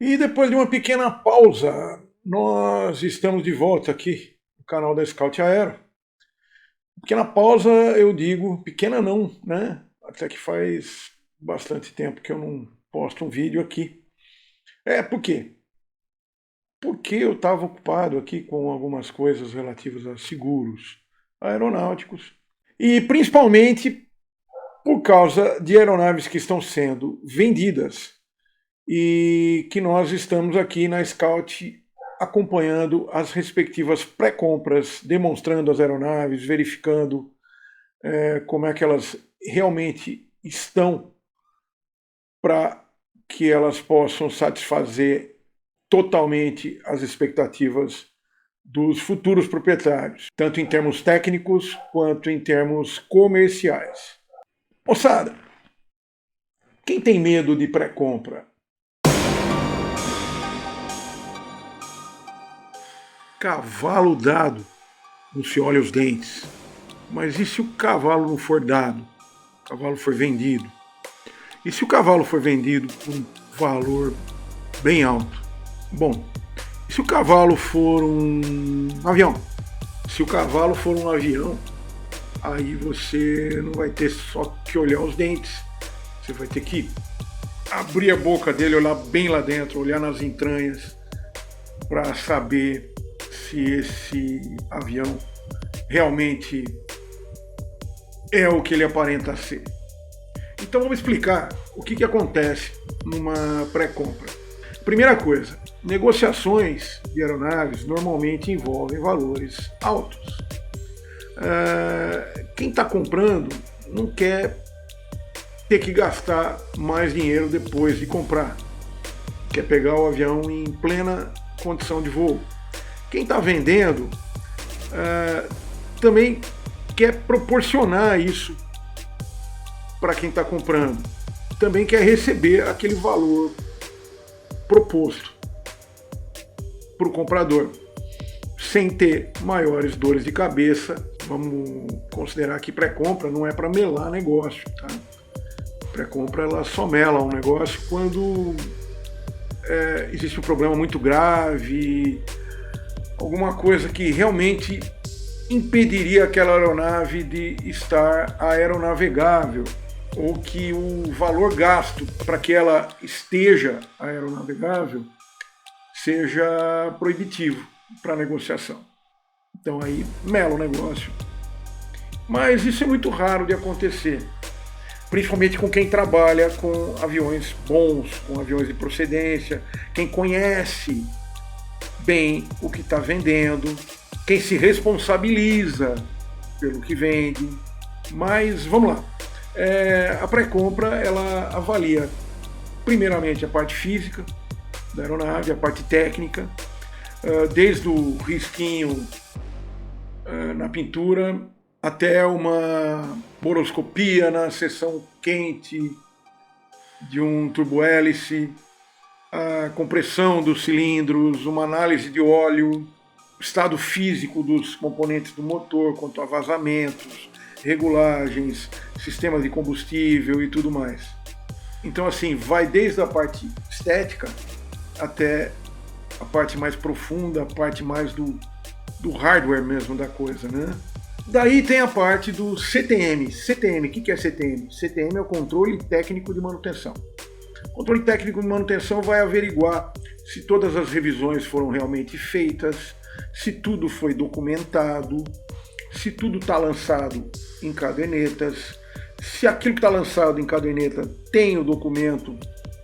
E depois de uma pequena pausa, nós estamos de volta aqui no canal da Scout Aero. Pequena pausa, eu digo, pequena não, né? Até que faz bastante tempo que eu não posto um vídeo aqui. Por quê? Porque eu estava ocupado aqui com algumas coisas relativas a seguros aeronáuticos e principalmente por causa de aeronaves que estão sendo vendidas e que nós estamos aqui na Scout acompanhando as respectivas pré-compras, demonstrando as aeronaves, verificando como é que elas realmente estão para que elas possam satisfazer totalmente as expectativas dos futuros proprietários, tanto em termos técnicos quanto em termos comerciais. Moçada, quem tem medo de pré-compra? Cavalo dado não se olha os dentes. Mas e se o cavalo não for dado? O cavalo for vendido? E se o cavalo for vendido por um valor bem alto? Bom, e se o cavalo for um avião? Se o cavalo for um avião, aí você não vai ter só que olhar os dentes. Você vai ter que abrir a boca dele, olhar bem lá dentro, olhar nas entranhas, para saber se esse avião realmente é o que ele aparenta ser. Então vamos explicar o que acontece numa pré-compra. Primeira coisa, negociações de aeronaves normalmente envolvem valores altos. Quem está comprando não quer ter que gastar mais dinheiro depois de comprar. Quer pegar o avião em plena condição de voo. Quem está vendendo também quer proporcionar isso para quem está comprando. Também quer receber aquele valor proposto para o comprador, sem ter maiores dores de cabeça. Vamos considerar que pré-compra não é para melar negócio, tá? Pré-compra ela só mela um negócio quando existe um problema muito grave, alguma coisa que realmente impediria aquela aeronave de estar aeronavegável, ou que o valor gasto para que ela esteja aeronavegável seja proibitivo para a negociação. Então aí mela o negócio. Mas isso é muito raro de acontecer, principalmente com quem trabalha com aviões bons, com aviões de procedência, quem conhece bem o que está vendendo, quem se responsabiliza pelo que vende. Mas vamos lá. A pré-compra ela avalia primeiramente a parte física da aeronave, a parte técnica, desde o risquinho na pintura até uma boroscopia na seção quente de um turbohélice, a compressão dos cilindros, uma análise de óleo, estado físico dos componentes do motor quanto a vazamentos, regulagens, sistemas de combustível e tudo mais. Então assim, vai desde a parte estética até a parte mais profunda, a parte mais do hardware mesmo da coisa, né? Daí tem a parte do CTM. CTM, o que é CTM? CTM é o controle técnico de manutenção. O controle técnico de manutenção vai averiguar se todas as revisões foram realmente feitas, se tudo foi documentado, se tudo está lançado em cadernetas, se aquilo que está lançado em caderneta tem o documento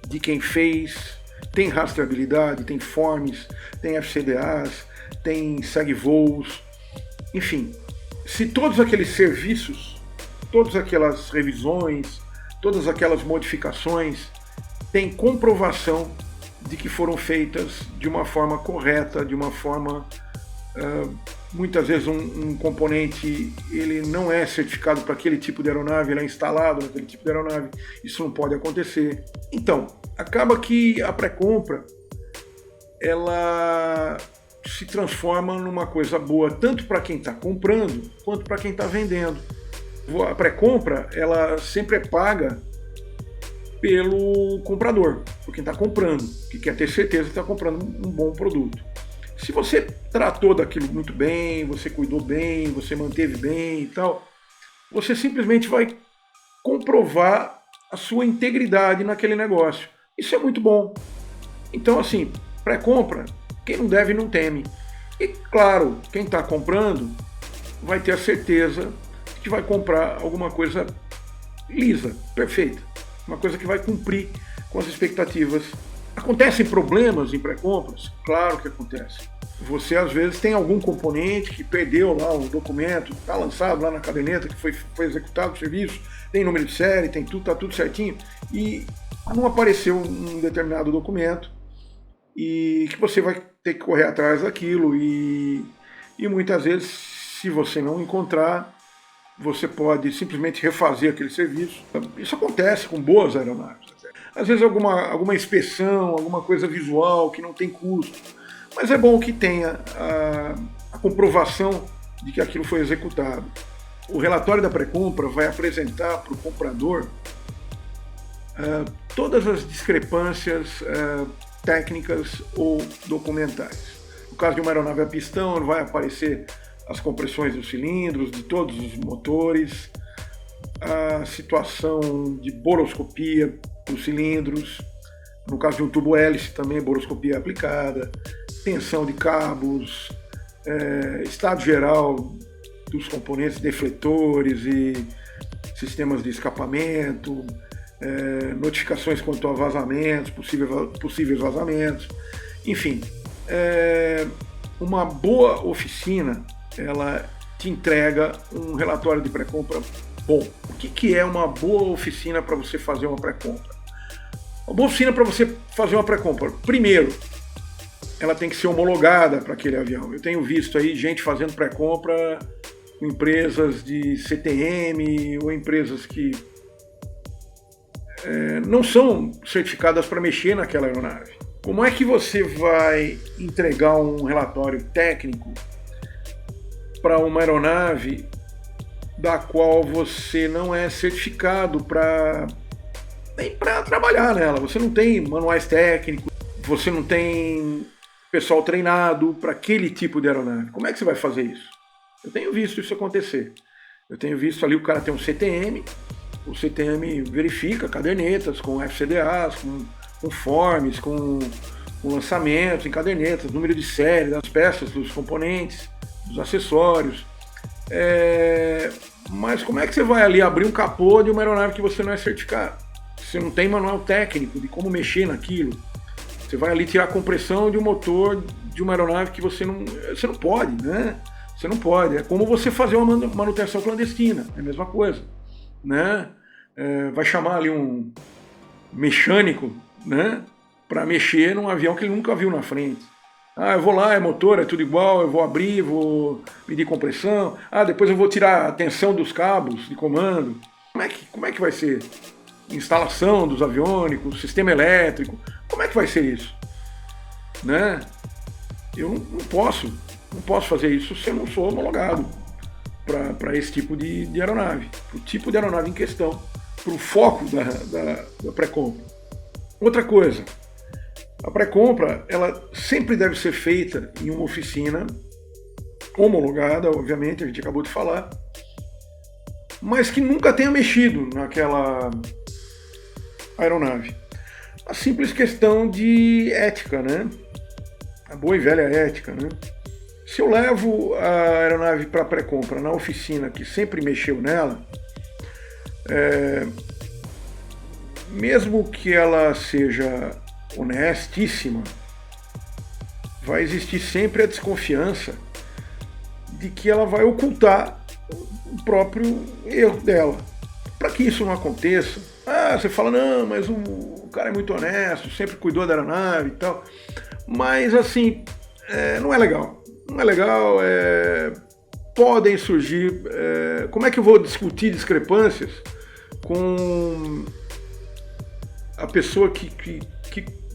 de quem fez, tem rastreabilidade, tem forms, tem FCDAs, tem segue-voos, enfim. Se todos aqueles serviços, todas aquelas revisões, todas aquelas modificações têm comprovação de que foram feitas de uma forma correta, de uma forma... muitas vezes um componente ele não é certificado para aquele tipo de aeronave, ele é instalado naquele tipo de aeronave, isso não pode acontecer. Então, acaba que a pré-compra ela se transforma numa coisa boa tanto para quem está comprando quanto para quem está vendendo. A pré-compra ela sempre é paga pelo comprador, por quem está comprando, que quer ter certeza que está comprando um bom produto. Se você tratou daquilo muito bem, você cuidou bem, você manteve bem e tal, você simplesmente vai comprovar a sua integridade naquele negócio. Isso é muito bom. Então, assim, pré-compra, quem não deve não teme. E, claro, quem está comprando vai ter a certeza que vai comprar alguma coisa lisa, perfeita. Uma coisa que vai cumprir com as expectativas. Acontecem problemas em pré-compras? Claro que acontece. Você, às vezes, tem algum componente que perdeu lá o documento, está lançado lá na caderneta, que foi executado o serviço, tem número de série, tem tudo, está tudo certinho, e não apareceu um determinado documento, e que você vai ter que correr atrás daquilo, e muitas vezes, se você não encontrar, você pode simplesmente refazer aquele serviço. Isso acontece com boas aeronaves. Às vezes alguma inspeção, alguma coisa visual que não tem custo, mas é bom que tenha a comprovação de que aquilo foi executado. O relatório da pré-compra vai apresentar para o comprador todas as discrepâncias técnicas ou documentais. No caso de uma aeronave a pistão, vai aparecer as compressões dos cilindros, de todos os motores, a situação de boroscopia dos cilindros, no caso de um tubo hélice também boroscopia aplicada, tensão de cabos, estado geral dos componentes defletores e sistemas de escapamento, notificações quanto a vazamentos, possíveis vazamentos, enfim, uma boa oficina ela te entrega um relatório de pré-compra bom. O que é uma boa oficina para você fazer uma pré-compra? Uma boa oficina para você fazer uma pré-compra, primeiro, ela tem que ser homologada para aquele avião. Eu tenho visto aí gente fazendo pré-compra com empresas de CTM ou empresas que não são certificadas para mexer naquela aeronave. Como é que você vai entregar um relatório técnico para uma aeronave da qual você não é certificado nem para trabalhar nela? Você não tem manuais técnicos, você não tem pessoal treinado para aquele tipo de aeronave. Como é que você vai fazer isso? Eu tenho visto isso acontecer. Eu tenho visto ali o cara tem um CTM, o CTM verifica cadernetas com FCDAs, com forms, com lançamentos em cadernetas, número de série das peças, dos componentes, dos acessórios. Mas como é que você vai ali abrir um capô de uma aeronave que você não é certificado? Você não tem manual técnico de como mexer naquilo. Você vai ali tirar a compressão de um motor de uma aeronave que você não pode, né? Você não pode. É como você fazer uma manutenção clandestina, é a mesma coisa, né? Vai chamar ali um mecânico, né, para mexer num avião que ele nunca viu na frente. Eu vou lá, é motor, é tudo igual, eu vou abrir, vou medir compressão, depois eu vou tirar a tensão dos cabos de comando. Como é que vai ser? Instalação dos aviônicos, sistema elétrico, como é que vai ser isso? Né? Eu não posso fazer isso se eu não sou homologado para esse tipo de aeronave, para o tipo de aeronave em questão, para o foco da pré-compra. Outra coisa, a pré-compra ela sempre deve ser feita em uma oficina homologada, obviamente, a gente acabou de falar, mas que nunca tenha mexido naquela aeronave. A simples questão de ética, né? A boa e velha ética, né? Se eu levo a aeronave para pré-compra na oficina que sempre mexeu nela, mesmo que ela seja honestíssima, vai existir sempre a desconfiança de que ela vai ocultar o próprio erro dela. Para que isso não aconteça, você fala, não, mas o cara é muito honesto, sempre cuidou da aeronave e tal, mas assim, não é legal. Não é legal, podem surgir... como é que eu vou discutir discrepâncias com a pessoa que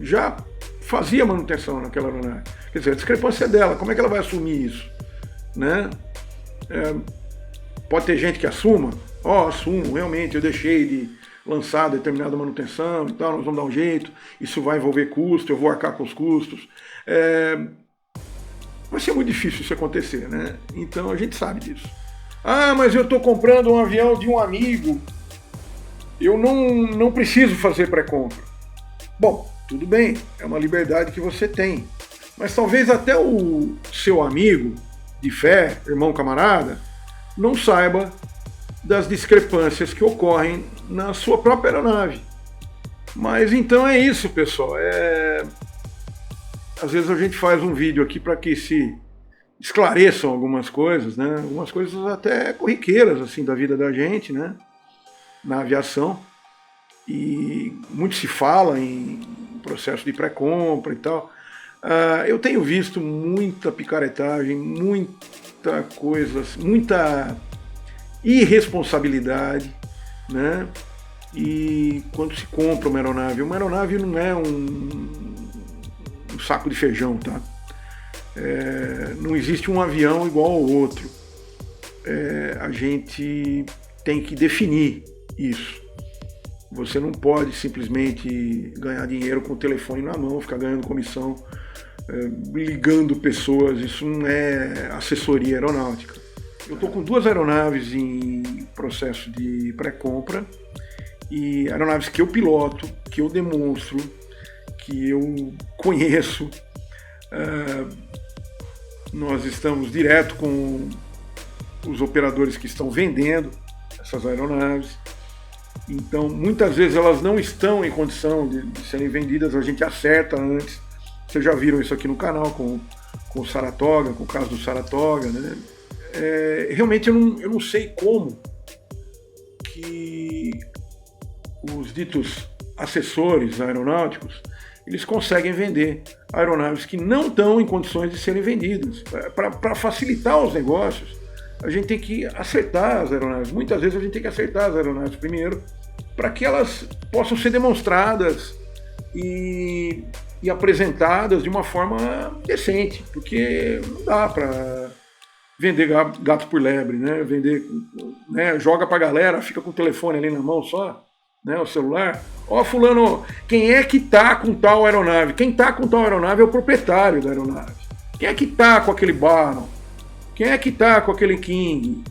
já fazia manutenção naquela aeronave? Quer dizer, a discrepância é dela, como é que ela vai assumir isso? Né? Pode ter gente que assuma, assumo, realmente, eu deixei lançar determinada manutenção e tal, nós vamos dar um jeito, isso vai envolver custo, eu vou arcar com os custos. Vai ser muito difícil isso acontecer, né? Então a gente sabe disso. Ah, mas eu estou comprando um avião de um amigo, eu não preciso fazer pré-compra. Bom, tudo bem, é uma liberdade que você tem. Mas talvez até o seu amigo de fé, irmão camarada, não saiba das discrepâncias que ocorrem na sua própria aeronave. Mas então é isso, pessoal. Às vezes a gente faz um vídeo aqui para que se esclareçam algumas coisas, né? Algumas coisas até corriqueiras assim da vida da gente, né? Na aviação. E muito se fala em processo de pré-compra e tal. Eu tenho visto muita picaretagem, muita coisa, muita irresponsabilidade, né? E quando se compra uma aeronave não é um saco de feijão, tá? Não existe um avião igual ao outro. A gente tem que definir isso. Você não pode simplesmente ganhar dinheiro com o telefone na mão, ficar ganhando comissão, ligando pessoas. Isso não é assessoria aeronáutica. Eu estou com 2 aeronaves em processo de pré-compra, e aeronaves que eu piloto, que eu demonstro, que eu conheço. Nós estamos direto com os operadores que estão vendendo essas aeronaves. Então, muitas vezes elas não estão em condição de serem vendidas, a gente acerta antes. Vocês já viram isso aqui no canal com o Saratoga, com o caso do Saratoga, né? Realmente eu não sei como que os ditos assessores aeronáuticos eles conseguem vender aeronaves que não estão em condições de serem vendidas. Para facilitar os negócios, a gente tem que acertar as aeronaves. Muitas vezes a gente tem que acertar as aeronaves primeiro, para que elas possam ser demonstradas e apresentadas de uma forma decente, porque não dá para vender gato por lebre, né? Vender, né? Joga para a galera, fica com o telefone ali na mão só, né? O celular. Ó, fulano, quem é que tá com tal aeronave? Quem tá com tal aeronave é o proprietário da aeronave. Quem é que tá com aquele Baron? Quem é que tá com aquele King,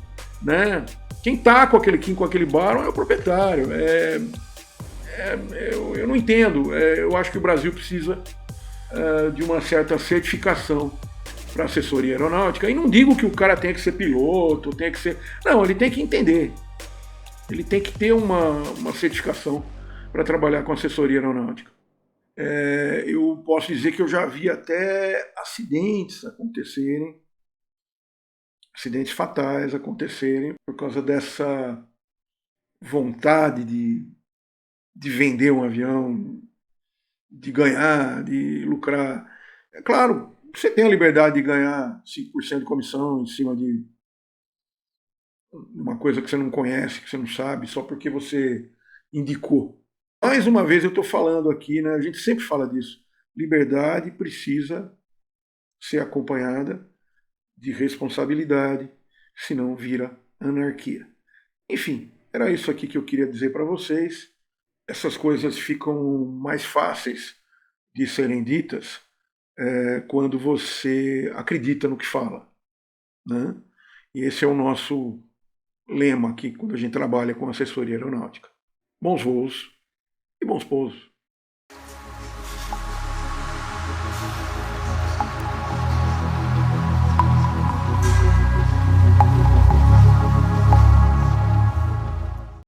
né? Quem tá com aquele King, com aquele Baron é o proprietário. Eu não entendo. Eu acho que o Brasil precisa de uma certa certificação para assessoria aeronáutica. E não digo que o cara tenha que ser piloto, tenha que ser... Não, ele tem que entender. Ele tem que ter uma certificação para trabalhar com assessoria aeronáutica. Eu posso dizer que eu já vi até acidentes acontecerem, acidentes fatais acontecerem por causa dessa vontade de vender um avião, de ganhar, de lucrar. É claro, você tem a liberdade de ganhar 5% de comissão em cima de uma coisa que você não conhece, que você não sabe, só porque você indicou. Mais uma vez eu estou falando aqui, né? A gente sempre fala disso. Liberdade precisa ser acompanhada de responsabilidade, senão vira anarquia. Enfim, era isso aqui que eu queria dizer para vocês. Essas coisas ficam mais fáceis de serem ditas quando você acredita no que fala, né? E esse é o nosso lema aqui quando a gente trabalha com assessoria aeronáutica. Bons voos e bons pousos.